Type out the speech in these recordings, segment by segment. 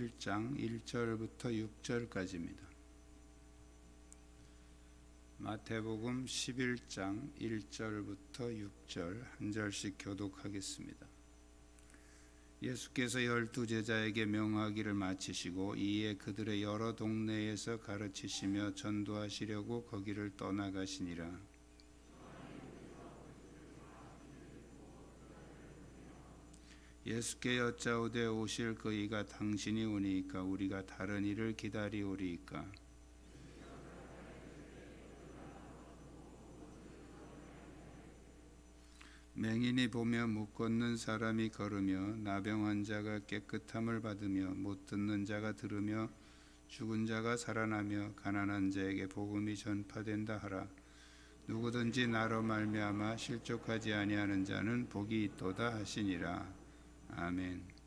11장 1절부터 6절까지입니다. 마태복음 11장 1절부터 6절 한 절씩 교독하겠습니다. 예수께서 12제자에게 명하기를 마치시고 이에 그들의 여러 동네에서 가르치시며 전도하시려고 거기를 떠나가시니라. 예수께 여짜오되 오실 그이가 당신이 오니까 우리가 다른 이를 기다리오리이까. 맹인이 보며 못 걷는 사람이 걸으며 나병 환자가 깨끗함을 받으며 못 듣는 자가 들으며 죽은 자가 살아나며 가난한 자에게 복음이 전파된다 하라. 누구든지 나로 말미암아 실족하지 아니하는 자는 복이 있도다 하시니라. 아멘.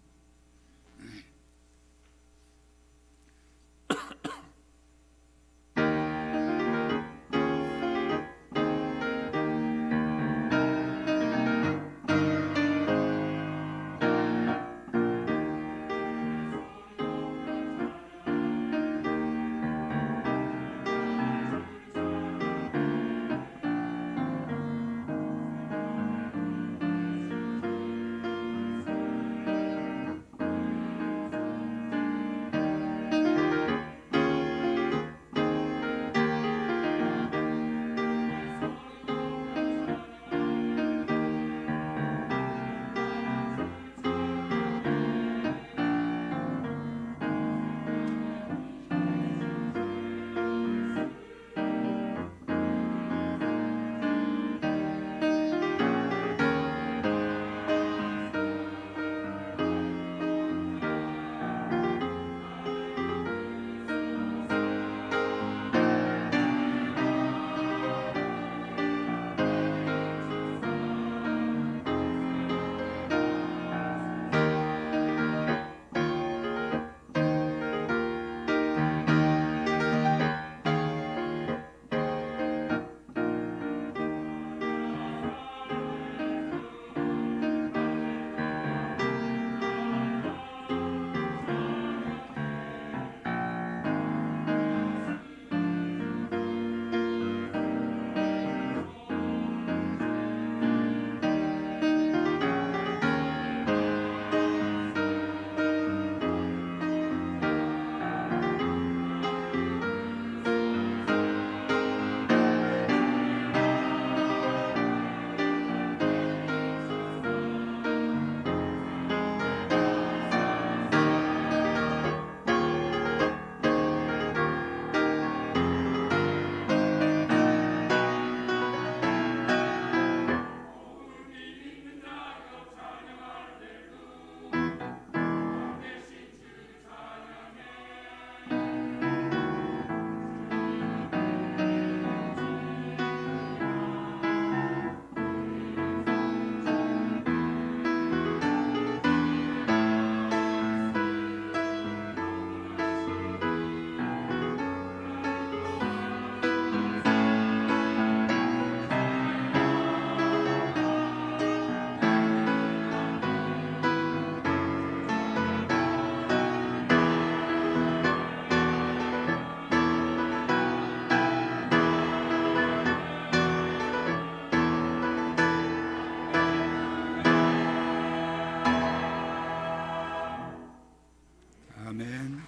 아멘.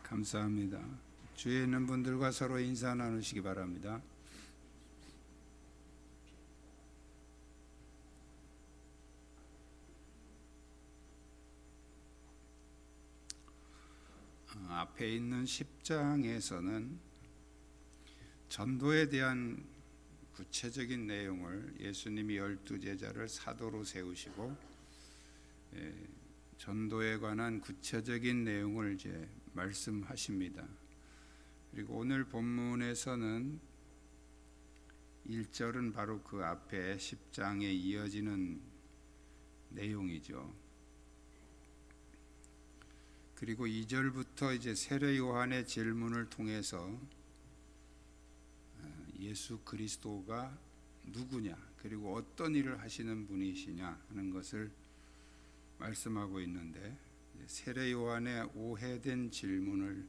감사합니다. 주위에 있는 분들과 서로 인사 나누시기 바랍니다. 앞에 있는 10장에서는 전도에 대한 구체적인 내용을 예수님이 12제자를 사도로 세우시고 전도에 관한 구체적인 내용을 이제 말씀하십니다. 그리고 오늘 본문에서는 1절은 바로 그 앞에 10장에 이어지는 내용이죠. 그리고 2절부터 이제 세례 요한의 질문을 통해서 예수 그리스도가 누구냐, 그리고 어떤 일을 하시는 분이시냐 하는 것을 말씀하고 있는데 세례 요한의 오해된 질문을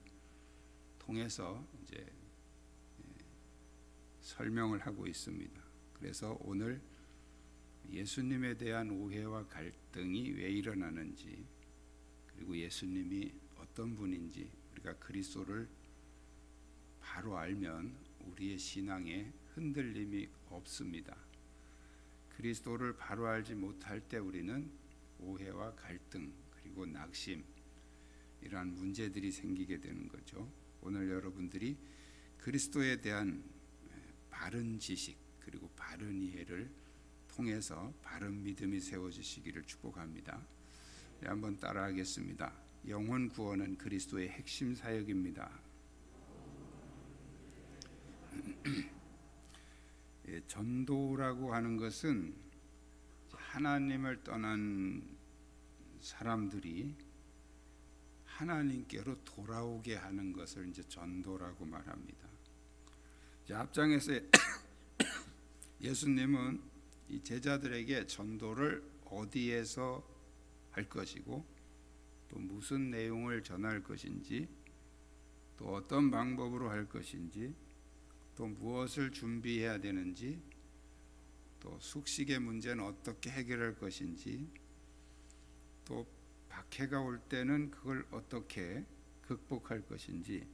통해서 이제 설명을 하고 있습니다. 그래서 오늘 예수님에 대한 오해와 갈등이 왜 일어나는지, 그리고 예수님이 어떤 분인지 우리가 그리스도를 바로 알면 우리의 신앙에 흔들림이 없습니다. 그리스도를 바로 알지 못할 때 우리는 오해와 갈등 그리고 낙심, 이러한 문제들이 생기게 되는 거죠. 오늘 여러분들이 그리스도에 대한 바른 지식 그리고 바른 이해를 통해서 바른 믿음이 세워지시기를 축복합니다. 네, 한번 따라하겠습니다. 영혼 구원은 그리스도의 핵심 사역입니다. 전도라고 하는 것은 하나님을 떠난 사람들이 하나님께로 돌아오게 하는 것을 이제 전도라고 말합니다. 앞장에서 예수님은 이 제자들에게 전도를 어디에서 할 것이고 또 무슨 내용을 전할 것인지, 또 어떤 방법으로 할 것인지, 또 무엇을 준비해야 되는지, 또 숙식의 문제는 어떻게 해결할 것인지, 또 박해가 올 때는 그걸 어떻게 극복할 것인지,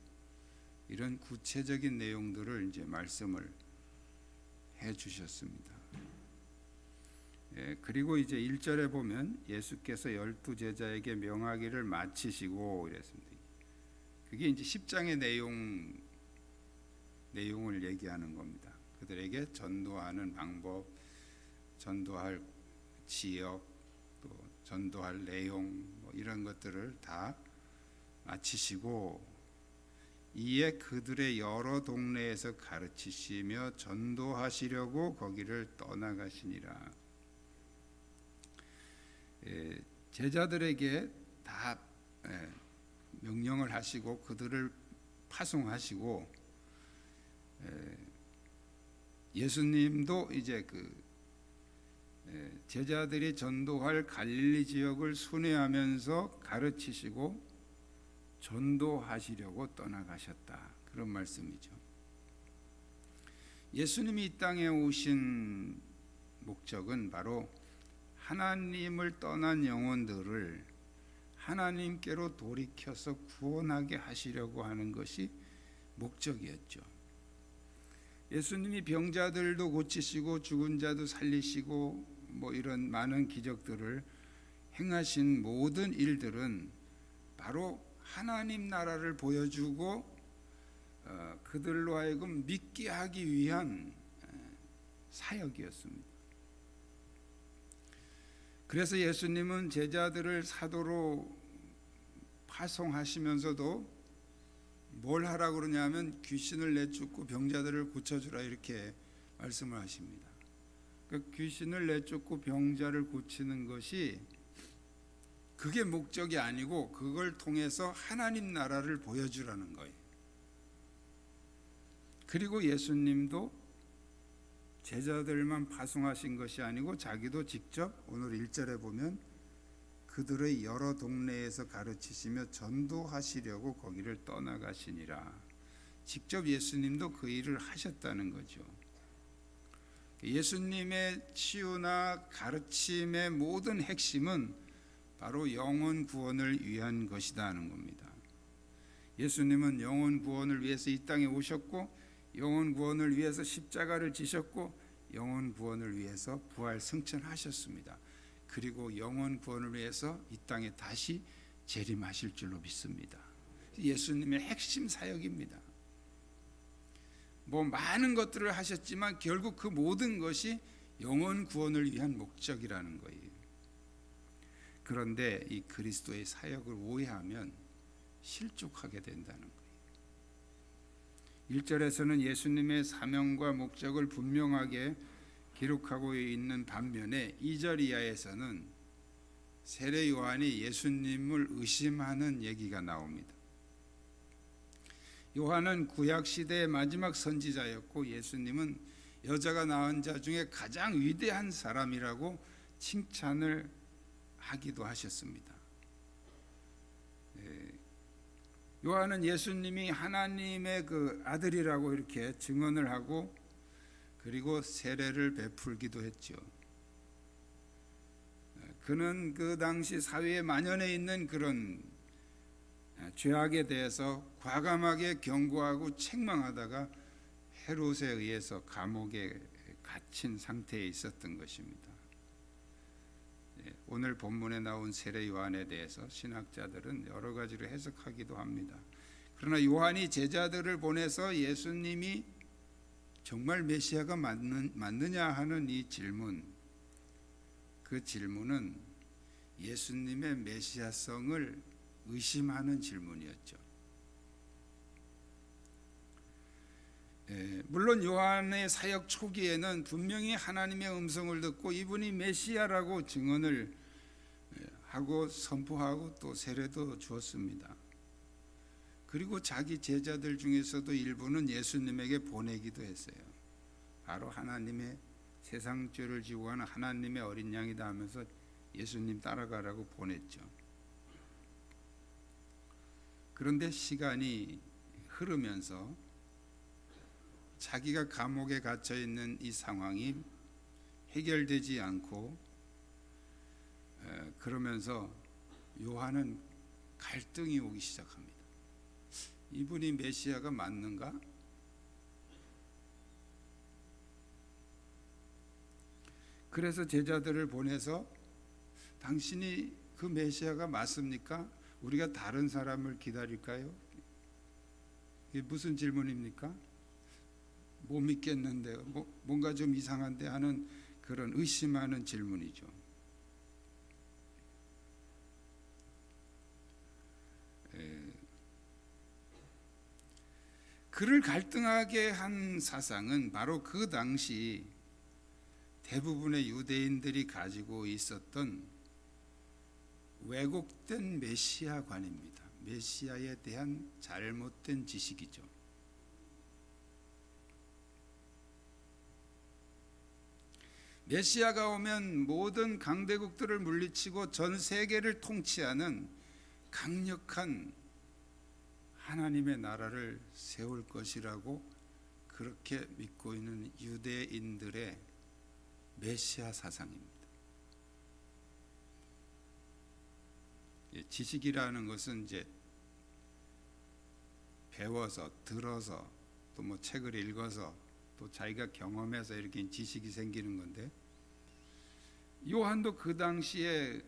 이런 구체적인 내용들을 이제 말씀을 해 주셨습니다. 그리고 이제 1절에 보면 예수께서 12제자에게 명하기를 마치시고 이랬습니다. 그게 이제 10장의 내용을 얘기하는 겁니다. 그들에게 전도하는 방법, 전도할 지역, 또 전도할 내용, 이런 것들을 다 마치시고, 이에 그들의 여러 동네에서 가르치시며 전도하시려고 거기를 떠나가시니라. 제자들에게 다 명령을 하시고 그들을 파송하시고, 예수님도 이제 제자들이 전도할 갈릴리 지역을 순회하면서 가르치시고 전도하시려고 떠나가셨다, 그런 말씀이죠. 예수님이 이 땅에 오신 목적은 바로 하나님을 떠난 영혼들을 하나님께로 돌이켜서 구원하게 하시려고 하는 것이 목적이었죠. 예수님이 병자들도 고치시고 죽은 자도 살리시고 이런 많은 기적들을 행하신 모든 일들은 바로 하나님 나라를 보여주고 그들로 하여금 믿게 하기 위한 사역이었습니다. 그래서 예수님은 제자들을 사도로 파송하시면서도 뭘 하라고 그러냐면 귀신을 내쫓고 병자들을 고쳐주라, 이렇게 말씀을 하십니다. 그러니까 귀신을 내쫓고 병자를 고치는 것이 그게 목적이 아니고 그걸 통해서 하나님 나라를 보여주라는 거예요. 그리고 예수님도 제자들만 파송하신 것이 아니고 자기도 직접 오늘 1절에 보면 그들의 여러 동네에서 가르치시며 전도하시려고 거기를 떠나가시니라. 직접 예수님도 그 일을 하셨다는 거죠. 예수님의 치유나 가르침의 모든 핵심은 바로 영혼 구원을 위한 것이다 하는 겁니다. 예수님은 영혼 구원을 위해서 이 땅에 오셨고, 영혼 구원을 위해서 십자가를 지셨고, 영혼 구원을 위해서 부활 승천하셨습니다. 그리고 영혼 구원을 위해서 이 땅에 다시 재림하실 줄로 믿습니다. 예수님의 핵심 사역입니다. 많은 것들을 하셨지만 결국 그 모든 것이 영혼 구원을 위한 목적이라는 거예요. 그런데 이 그리스도의 사역을 오해하면 실족하게 된다는 거예요. 1절에서는 예수님의 사명과 목적을 분명하게 기록하고 있는 반면에 2절 이하에서는 세례 요한이 예수님을 의심하는 얘기가 나옵니다. 요한은 구약 시대의 마지막 선지자였고, 예수님은 여자가 낳은 자 중에 가장 위대한 사람이라고 칭찬을 하기도 하셨습니다. 요한은 예수님이 하나님의 그 아들이라고 이렇게 증언을 하고 그리고 세례를 베풀기도 했죠. 그는 그 당시 사회에 만연해 있는 그런 죄악에 대해서 과감하게 경고하고 책망하다가 헤롯에 의해서 감옥에 갇힌 상태에 있었던 것입니다. 오늘 본문에 나온 세례 요한에 대해서 신학자들은 여러 가지로 해석하기도 합니다. 그러나 요한이 제자들을 보내서 예수님이 정말 메시아가 맞느냐 하는 이 질문, 그 질문은 예수님의 메시아성을 의심하는 질문이었죠. 물론 요한의 사역 초기에는 분명히 하나님의 음성을 듣고 이분이 메시아라고 증언을 하고 선포하고 또 세례도 주었습니다. 그리고 자기 제자들 중에서도 일부는 예수님에게 보내기도 했어요. 바로 하나님의 세상 죄를 지고 가는 하나님의 어린 양이다 하면서 예수님 따라가라고 보냈죠. 그런데 시간이 흐르면서 자기가 감옥에 갇혀 있는 이 상황이 해결되지 않고 그러면서 요한은 갈등이 오기 시작합니다. 이분이 메시아가 맞는가? 그래서 제자들을 보내서 당신이 그 메시아가 맞습니까? 우리가 다른 사람을 기다릴까요? 이게 무슨 질문입니까? 못 믿겠는데 뭔가 좀 이상한데 하는 그런 의심하는 질문이죠. 그를 갈등하게 한 사상은 바로 그 당시 대부분의 유대인들이 가지고 있었던 왜곡된 메시아관입니다. 메시아에 대한 잘못된 지식이죠. 메시아가 오면 모든 강대국들을 물리치고 전 세계를 통치하는 강력한 하나님의 나라를 세울 것이라고 그렇게 믿고 있는 유대인들의 메시아 사상입니다. 지식이라는 것은 이제 배워서 들어서 또 뭐 책을 읽어서 또 자기가 경험해서 이렇게 지식이 생기는 건데, 요한도 그 당시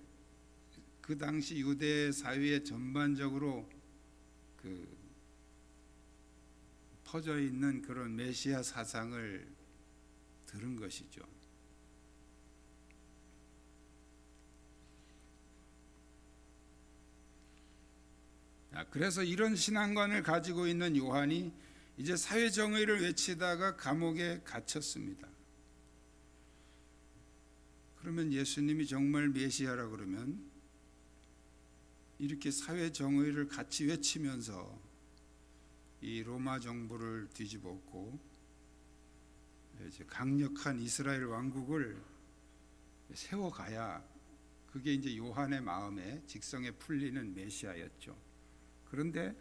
유대 사회에 전반적으로 퍼져 있는 그런 메시아 사상을 들은 것이죠. 그래서 이런 신앙관을 가지고 있는 요한이 이제 사회 정의를 외치다가 감옥에 갇혔습니다. 그러면 예수님이 정말 메시아라 그러면 이렇게 사회 정의를 같이 외치면서 이 로마 정부를 뒤집었고 이제 강력한 이스라엘 왕국을 세워가야 그게 이제 요한의 마음에 직성에 풀리는 메시아였죠. 그런데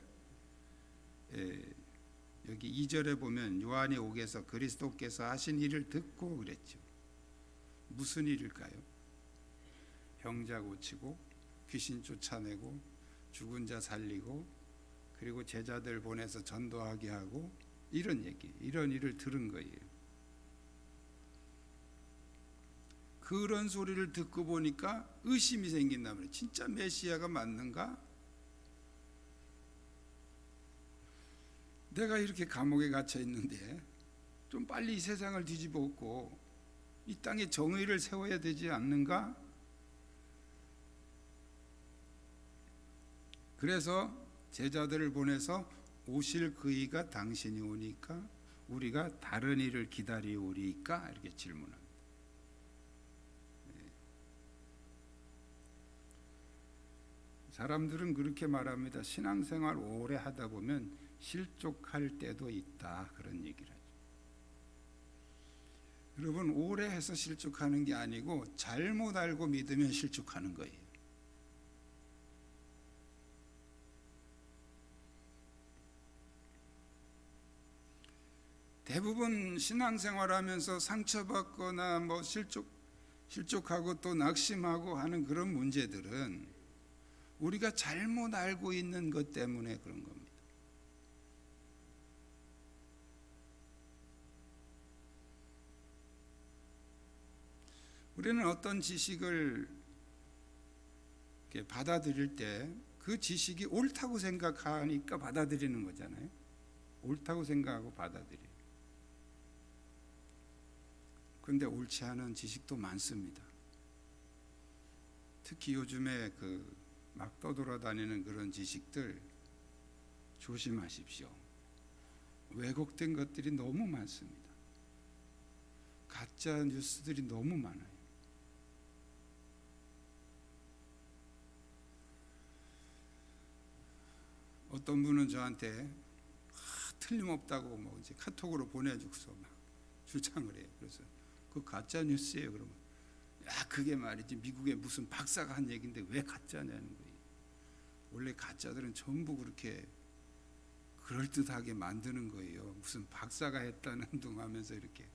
여기 2절에 보면 요한이 옥에서 그리스도께서 하신 일을 듣고 그랬죠. 무슨 일일까요? 병자 고치고 귀신 쫓아내고 죽은 자 살리고 그리고 제자들 보내서 전도하게 하고 이런 일을 들은 거예요. 그런 소리를 듣고 보니까 의심이 생긴다 말이에요. 진짜 메시아가 맞는가? 내가 이렇게 감옥에 갇혀 있는데 좀 빨리 이 세상을 뒤집어 엎고 이 땅에 정의를 세워야 되지 않는가? 그래서 제자들을 보내서 오실 그이가 당신이 오니까 우리가 다른 일을 기다리오리까? 이렇게 질문합니다. 사람들은 그렇게 말합니다. 신앙생활 오래 하다 보면 실족할 때도 있다, 그런 얘기를 하죠. 여러분, 오래 해서 실족하는 게 아니고 잘못 알고 믿으면 실족하는 거예요. 대부분 신앙생활하면서 상처받거나 뭐 실족하고 또 낙심하고 하는 그런 문제들은 우리가 잘못 알고 있는 것 때문에 그런 겁니다. 우리는 어떤 지식을 이렇게 받아들일 때 그 지식이 옳다고 생각하니까 받아들이는 거잖아요. 옳다고 생각하고 받아들여요. 그런데 옳지 않은 지식도 많습니다. 특히 요즘에 막 떠돌아다니는 그런 지식들 조심하십시오. 왜곡된 것들이 너무 많습니다. 가짜 뉴스들이 너무 많아요. 어떤 분은 저한테 틀림없다고 뭐 이제 카톡으로 보내주고서 막 주장을 해요. 그래서 그 가짜 뉴스예요. 그러면 그게 말이지 미국의 무슨 박사가 한 얘기인데 왜 가짜냐는 거예요. 원래 가짜들은 전부 그렇게 그럴듯하게 만드는 거예요. 무슨 박사가 했다는 둥 하면서 이렇게.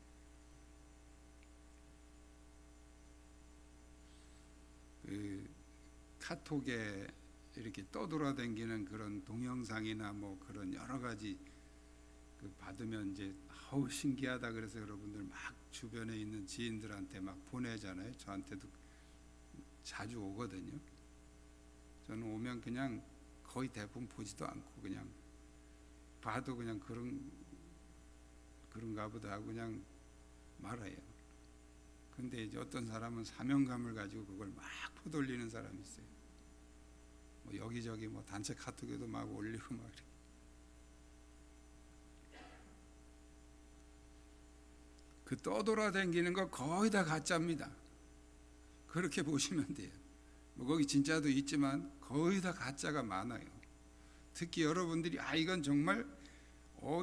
카톡에 이렇게 떠돌아다니는 그런 동영상이나 뭐 그런 여러 가지 받으면 이제 신기하다 그래서 여러분들 막 주변에 있는 지인들한테 막 보내잖아요. 저한테도 자주 오거든요. 저는 오면 그냥 거의 대부분 보지도 않고 그냥 봐도 그냥 그런가 보다 하고 그냥 말아요. 근데 이제 어떤 사람은 사명감을 가지고 그걸 막 퍼돌리는 사람이 있어요. 뭐 여기저기 뭐 단체 카톡에도 막 올리고 막 이렇게. 그 떠돌아다니는 거 거의 다 가짜입니다. 그렇게 보시면 돼요. 뭐 거기 진짜도 있지만 거의 다 가짜가 많아요. 특히 여러분들이 이건 정말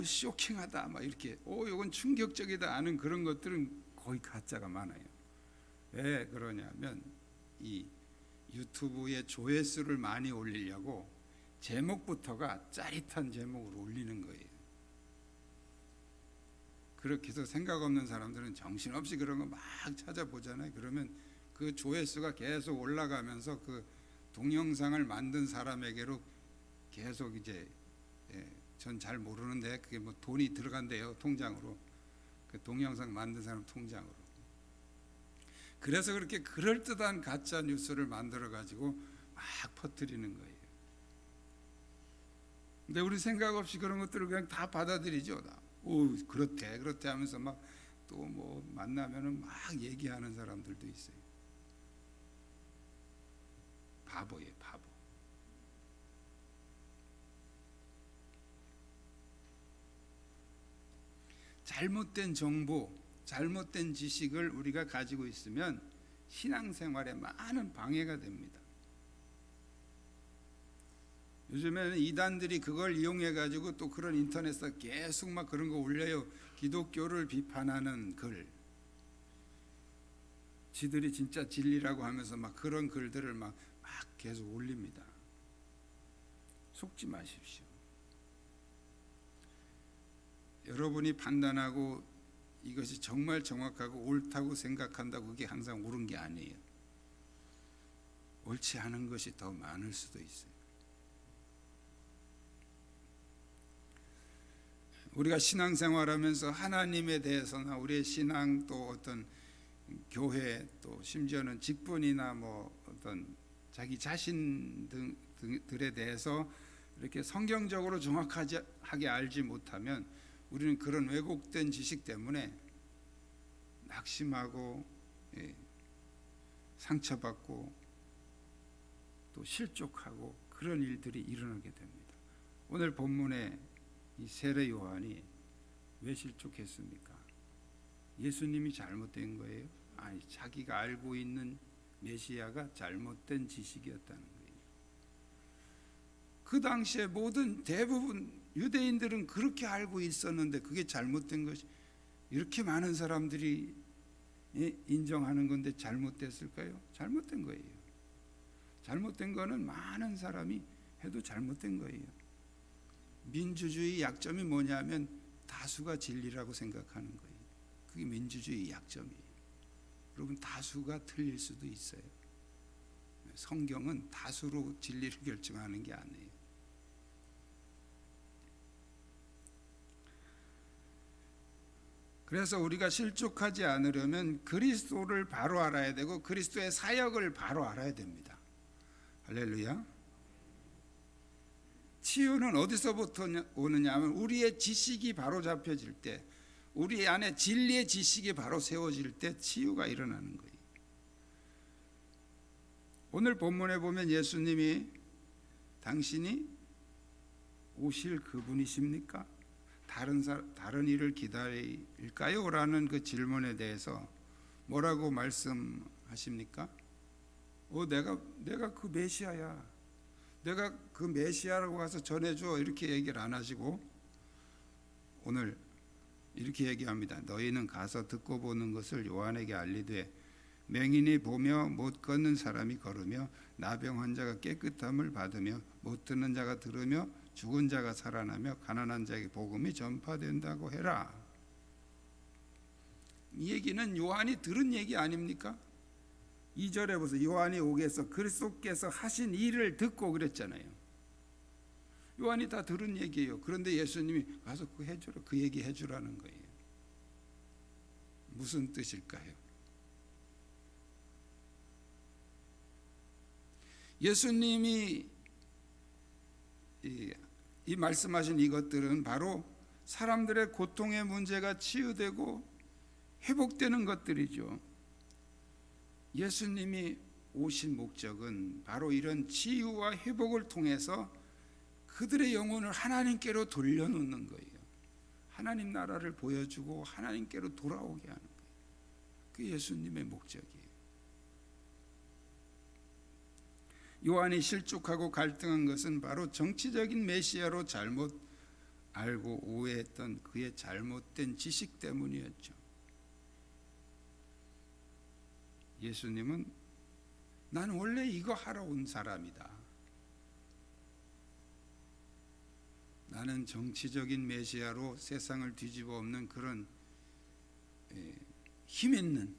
쇼킹하다 막 이렇게 이건 충격적이다 하는 그런 것들은 거의 가짜가 많아요. 왜 그러냐면 이 유튜브에 조회수를 많이 올리려고 제목부터가 짜릿한 제목으로 올리는 거예요. 그렇게 해서 생각 없는 사람들은 정신없이 그런 거 막 찾아보잖아요. 그러면 그 조회수가 계속 올라가면서 그 동영상을 만든 사람에게로 계속 이제 전 잘 모르는데 그게 뭐 돈이 들어간대요. 통장으로. 그 동영상 만든 사람 통장으로. 그래서 그렇게 그럴듯한 가짜 뉴스를 만들어 가지고 막 퍼뜨리는 거예요. 근데 우리 생각 없이 그런 것들을 그냥 다 받아들이죠. 그렇대 하면서 막 또 뭐 만나면은 막 얘기하는 사람들도 있어요. 바보예요, 바보. 잘못된 정보, 잘못된 지식을 우리가 가지고 있으면 신앙생활에 많은 방해가 됩니다. 요즘에는 이단들이 그걸 이용해 가지고 또 그런 인터넷에 계속 막 그런 거 올려요. 기독교를 비판하는 글. 지들이 진짜 진리라고 하면서 막 그런 글들을 막 계속 올립니다. 속지 마십시오. 여러분이 판단하고 이것이 정말 정확하고 옳다고 생각한다고 그게 항상 옳은 게 아니에요. 옳지 않은 것이 더 많을 수도 있어요. 우리가 신앙생활하면서 하나님에 대해서나 우리의 신앙 또 어떤 교회 또 심지어는 직분이나 뭐 어떤 자기 자신 등들에 대해서 이렇게 성경적으로 정확하게 알지 못하면 우리는 그런 왜곡된 지식 때문에 낙심하고 상처받고 또 실족하고 그런 일들이 일어나게 됩니다. 오늘 본문에 이 세례 요한이 왜 실족했습니까? 예수님이 잘못된 거예요? 아니, 자기가 알고 있는 메시아가 잘못된 지식이었다는 거예요. 그 당시에 대부분 유대인들은 그렇게 알고 있었는데 그게 잘못된 것이 이렇게 많은 사람들이 인정하는 건데 잘못됐을까요? 잘못된 거예요. 잘못된 거는 많은 사람이 해도 잘못된 거예요. 민주주의 약점이 뭐냐면 다수가 진리라고 생각하는 거예요. 그게 민주주의 약점이에요. 여러분, 다수가 틀릴 수도 있어요. 성경은 다수로 진리를 결정하는 게 아니에요. 그래서 우리가 실족하지 않으려면 그리스도를 바로 알아야 되고 그리스도의 사역을 바로 알아야 됩니다. 할렐루야. 치유는 어디서부터 오느냐 하면 우리의 지식이 바로 잡혀질 때, 우리 안에 진리의 지식이 바로 세워질 때 치유가 일어나는 거예요. 오늘 본문에 보면 예수님이 당신이 오실 그분이십니까? 다른 일을 기다릴까요? 라는 그 질문에 대해서 뭐라고 말씀하십니까? 내가 그 메시아야. 내가 그 메시아라고 가서 전해줘. 이렇게 얘기를 안 하시고 오늘 이렇게 얘기합니다. 너희는 가서 듣고 보는 것을 요한에게 알리되 맹인이 보며 못 걷는 사람이 걸으며 나병 환자가 깨끗함을 받으며 못 듣는 자가 들으며 죽은 자가 살아나며 가난한 자에게 복음이 전파된다고 해라. 이 얘기는 요한이 들은 얘기 아닙니까? 2절에 보세요. 요한이 오게서 그리스도께서 하신 일을 듣고 그랬잖아요. 요한이 다 들은 얘기예요. 그런데 예수님이 가서 그 얘기 해주라는 거예요. 무슨 뜻일까요? 예수님이 이 말씀하신 이것들은 바로 사람들의 고통의 문제가 치유되고 회복되는 것들이죠. 예수님이 오신 목적은 바로 이런 치유와 회복을 통해서 그들의 영혼을 하나님께로 돌려놓는 거예요. 하나님 나라를 보여주고 하나님께로 돌아오게 하는 거예요. 그게 예수님의 목적이에요. 요한이 실족하고 갈등한 것은 바로 정치적인 메시아로 잘못 알고 오해했던 그의 잘못된 지식 때문이었죠. 예수님은 나는 원래 이거 하러 온 사람이다. 나는 정치적인 메시아로 세상을 뒤집어 엎는 그런 힘 있는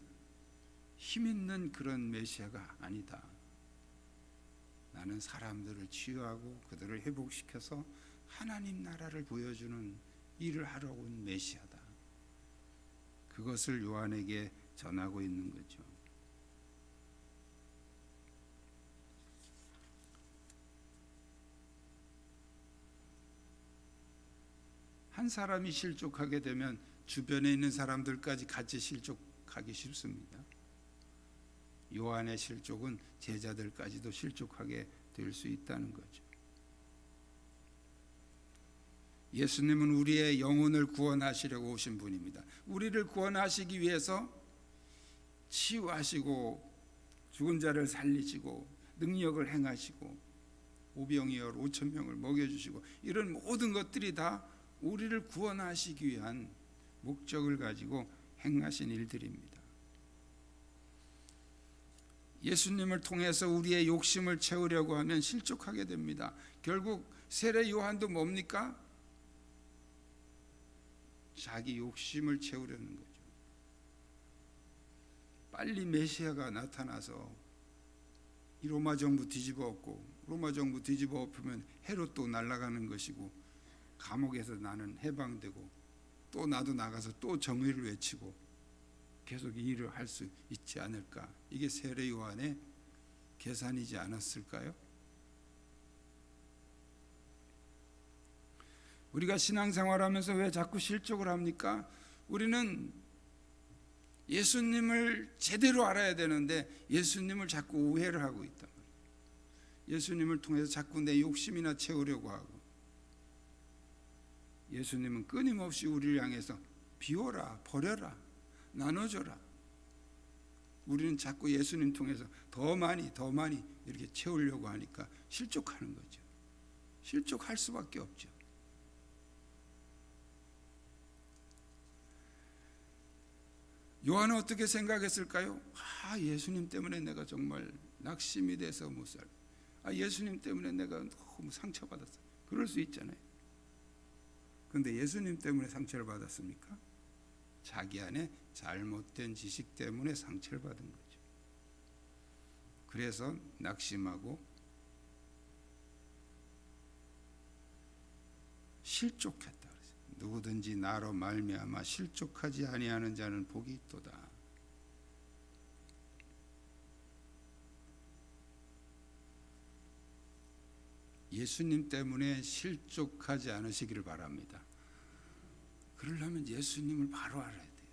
그런 메시아가 아니다. 나는 사람들을 치유하고 그들을 회복시켜서 하나님 나라를 보여주는 일을 하러 온 메시아다. 그것을 요한에게 전하고 있는 거죠. 한 사람이 실족하게 되면 주변에 있는 사람들까지 같이 실족하기 쉽습니다. 요한의 실족은 제자들까지도 실족하게 될 수 있다는 거죠. 예수님은 우리의 영혼을 구원하시려고 오신 분입니다. 우리를 구원하시기 위해서 치유하시고 죽은 자를 살리시고 능력을 행하시고 오병이어 5천 명을 먹여주시고 이런 모든 것들이 다 우리를 구원하시기 위한 목적을 가지고 행하신 일들입니다. 예수님을 통해서 우리의 욕심을 채우려고 하면 실족하게 됩니다. 결국 세례 요한도 뭡니까? 자기 욕심을 채우려는 거죠. 빨리 메시아가 나타나서 이 로마 정부 뒤집어 엎고 로마 정부 뒤집어 엎으면 헤롯도 날아가는 것이고 감옥에서 나는 해방되고 또 나도 나가서 또 정의를 외치고 계속 이 일을 할 수 있지 않을까. 이게 세례 요한의 계산이지 않았을까요? 우리가 신앙생활하면서 왜 자꾸 실족을 합니까? 우리는 예수님을 제대로 알아야 되는데 예수님을 자꾸 오해를 하고 있단 말이에요. 예수님을 통해서 자꾸 내 욕심이나 채우려고 하고, 예수님은 끊임없이 우리를 향해서 비워라, 버려라, 나눠줘라. 우리는 자꾸 예수님 통해서 더 많이 이렇게 채우려고 하니까 실족하는 거죠. 실족할 수밖에 없죠. 요한은 어떻게 생각했을까요? 예수님 때문에 내가 정말 낙심이 돼서 못 살아. 예수님 때문에 내가 너무 상처받았어. 그럴 수 있잖아요. 그런데 예수님 때문에 상처를 받았습니까? 자기 안에 잘못된 지식 때문에 상처를 받은 거죠. 그래서 낙심하고 실족했다. 누구든지 나로 말미암아 실족하지 아니하는 자는 복이 있도다. 예수님 때문에 실족하지 않으시기를 바랍니다. 그러려면 예수님을 바로 알아야 돼요.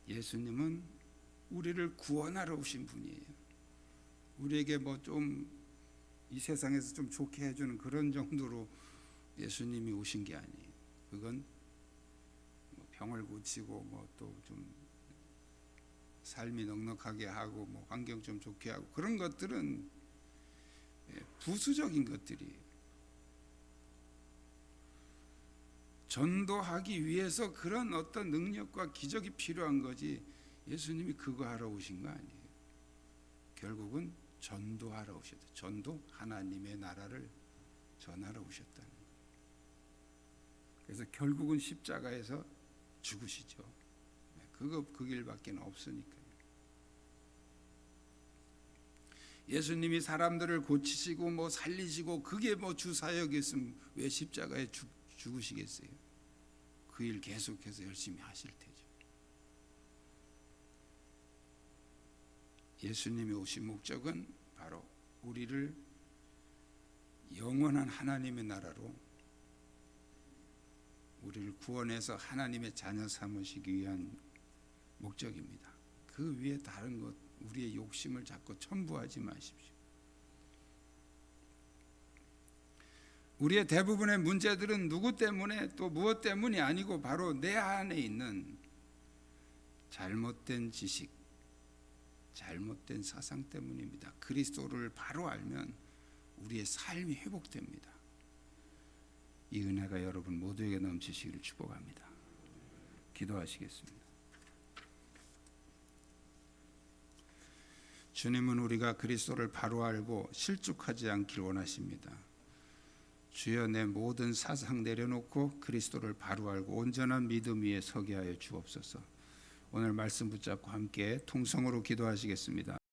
예수님은 우리를 구원하러 오신 분이에요. 우리에게 뭐 좀 이 세상에서 좀 좋게 해주는 그런 정도로 예수님이 오신 게 아니에요. 그건 뭐 병을 고치고 뭐 또 좀 삶이 넉넉하게 하고 뭐 환경 좀 좋게 하고 그런 것들은 부수적인 것들이에요. 전도하기 위해서 그런 어떤 능력과 기적이 필요한 거지 예수님이 그거 하러 오신 거 아니에요. 결국은 전도하러 오셨다. 전도 하나님의 나라를 전하러 오셨다는 거예요. 그래서 결국은 십자가에서 죽으시죠. 그 길밖에 없으니까요. 예수님이 사람들을 고치시고 뭐 살리시고 그게 뭐 주 사역이었으면 왜 십자가에 죽으시겠어요? 그 일 계속해서 열심히 하실 테죠. 예수님이 오신 목적은 바로 우리를 영원한 하나님의 나라로 우리를 구원해서 하나님의 자녀 삼으시기 위한 목적입니다. 그 위에 다른 것 우리의 욕심을 자꾸 첨부하지 마십시오. 우리의 대부분의 문제들은 누구 때문에 또 무엇 때문이 아니고 바로 내 안에 있는 잘못된 지식, 잘못된 사상 때문입니다. 그리스도를 바로 알면 우리의 삶이 회복됩니다. 이 은혜가 여러분 모두에게 넘치시기를 축복합니다. 기도하시겠습니다. 주님은 우리가 그리스도를 바로 알고 실족하지 않길 원하십니다. 주여 내 모든 사상 내려놓고 그리스도를 바로 알고 온전한 믿음 위에 서게 하여 주옵소서. 오늘 말씀 붙잡고 함께 통성으로 기도하시겠습니다.